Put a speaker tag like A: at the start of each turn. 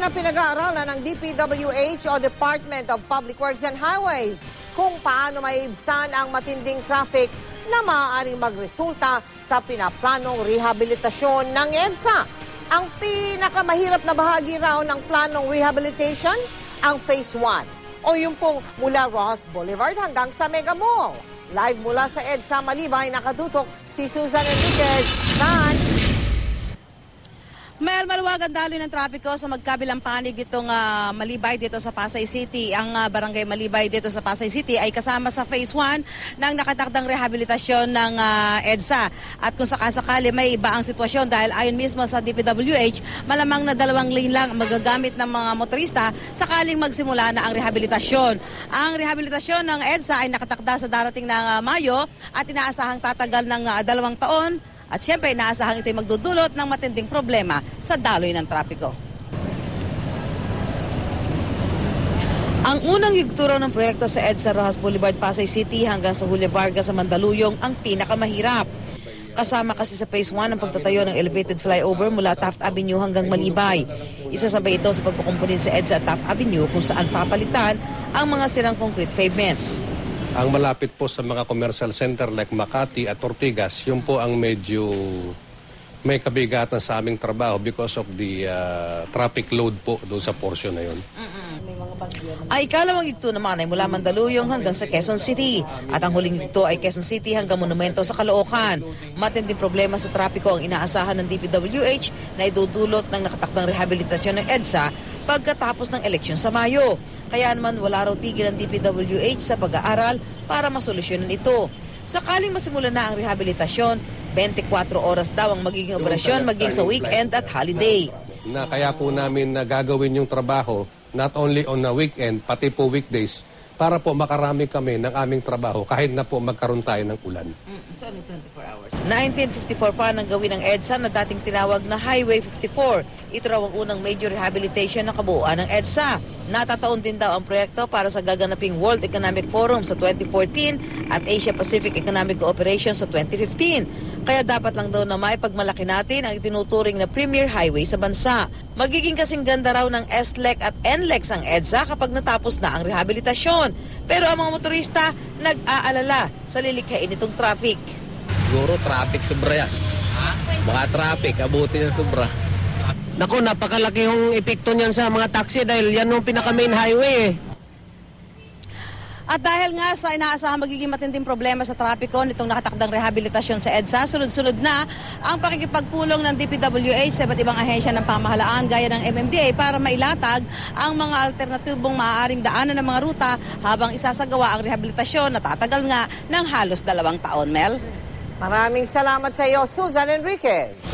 A: na pinag-aaralan ng DPWH o Department of Public Works and Highways kung paano maiibsan ang matinding traffic na maaaring magresulta sa pinaplanong rehabilitasyon ng EDSA. Ang pinakamahirap na bahagi raw ng planong rehabilitation, ang Phase 1 o yung pong mula Rojas Boulevard hanggang sa Mega Mall. Live mula sa EDSA Malibay, nakatutok si Susan Enriquez.
B: Mel, maluwag ang daloy ng trapiko sa magkabilang panig itong Malibay dito sa Pasay City. Ang barangay Malibay dito sa Pasay City ay kasama sa Phase 1 ng nakatakdang rehabilitasyon ng EDSA. At kung sakasakali may iba ang sitwasyon dahil ayon mismo sa DPWH, malamang na 2 lane lang magagamit ng mga motorista sakaling magsimula na ang rehabilitasyon. Ang rehabilitasyon ng EDSA ay nakatakda sa darating na Mayo at inaasahang tatagal ng 2 taon. At siyempre, inaasahang ito'y magdudulot ng matinding problema sa daloy ng trapiko. Ang unang yugturo ng proyekto sa EDSA Rojas Boulevard, Pasay City hanggang sa Julio Vargas sa Mandaluyong ang pinakamahirap. Kasama kasi sa Phase 1 ang pagtatayo ng elevated flyover mula Taft Avenue hanggang Malibay. Isasabay ito sa pagkukumpunin sa EDSA at Taft Avenue kung saan papalitan ang mga sirang concrete pavements.
C: Ang malapit po sa mga commercial center like Makati at Ortigas, yun po ang medyo may kabigatan sa aming trabaho because of the traffic load po doon sa portion na yun.
B: Ay ikalawang yugto naman ay mula Mandaluyong hanggang sa Quezon City. At ang huling yugto ay Quezon City hanggang Monumento sa Caloocan. Matinding problema sa trapiko ang inaasahan ng DPWH na idudulot ng nakatakdang rehabilitasyon ng EDSA pagkatapos ng eleksyon sa Mayo. Kaya naman wala raw tigil ang DPWH sa pag-aaral para masolusyonan ito. Sakaling masimulan na ang rehabilitasyon, 24 oras daw ang magiging operasyon maging sa weekend at holiday.
C: Na kaya po namin gagawin yung trabaho not only on a weekend, pati po weekdays, para po makarami kami ng aming trabaho kahit na po magkaroon tayo ng ulan.
B: So, 24 hours. 1954 pa nang gawin ng EDSA na dating tinawag na Highway 54. Ito raw ang unang major rehabilitation ng kabuuan ng EDSA. Natataon din daw ang proyekto para sa gaganaping World Economic Forum sa 2014 at Asia Pacific Economic Cooperation sa 2015. Kaya dapat lang daw na maipagmalaki natin ang itinuturing na premier highway sa bansa. Magiging kasing ganda raw ng SLEC at NLEX ang EDSA kapag natapos na ang rehabilitasyon. Pero ang mga motorista nag-aalala sa lilikhain itong traffic.
D: Siguro traffic sobra yan. Mga traffic, abuti ng sobra.
E: Naku, napakalaki yung epekto niyan sa mga taxi dahil yan yung pinaka-main highway.
B: At dahil nga sa inaasahang magiging matinding problema sa trapiko nitong nakatakdang rehabilitasyon sa EDSA, sunod-sunod na ang pakikipagpulong ng DPWH sa iba't ibang ahensya ng pamahalaan gaya ng MMDA para mailatag ang mga alternatibong maaaring daanan ng mga ruta habang isasagawa ang rehabilitasyon na tatagal nga ng halos 2 taon, Mel.
A: Maraming salamat sa iyo, Susan Enriquez.